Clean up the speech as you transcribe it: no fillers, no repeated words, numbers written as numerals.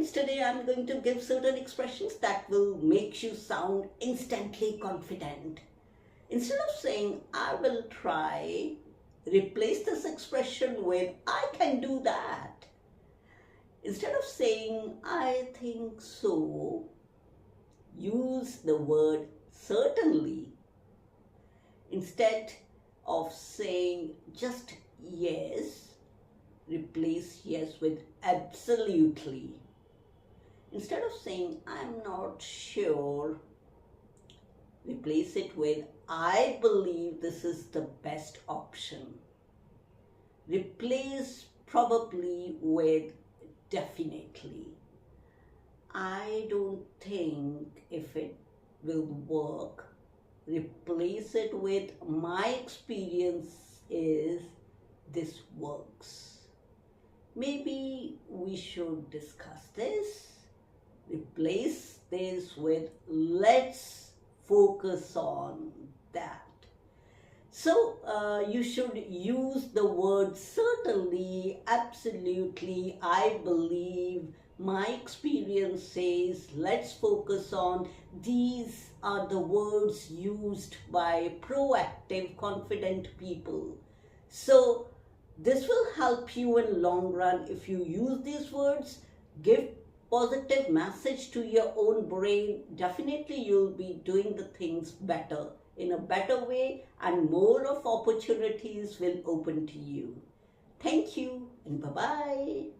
friends, today I'm going to give certain expressions that will make you sound instantly confident. Instead of saying, I will try, replace this expression with, I can do that. Instead of saying, I think so, use the word certainly. Instead of saying just yes, replace yes with absolutely. Instead of saying I'm not sure, replace it with I believe this is the best option. Replace probably with definitely. I don't think if it will work. Replace it with my experience is this works. Maybe we should discuss this. Replace this with let's focus on that. So you should use the word certainly, absolutely, I believe, my experience says, let's focus on. These are the words used by proactive, confident people. So this will help you in long run if you use these words. Give positive message to your own brain. Definitely you'll be doing the things better, in a better way, and more of opportunities will open to you. Thank you and bye-bye.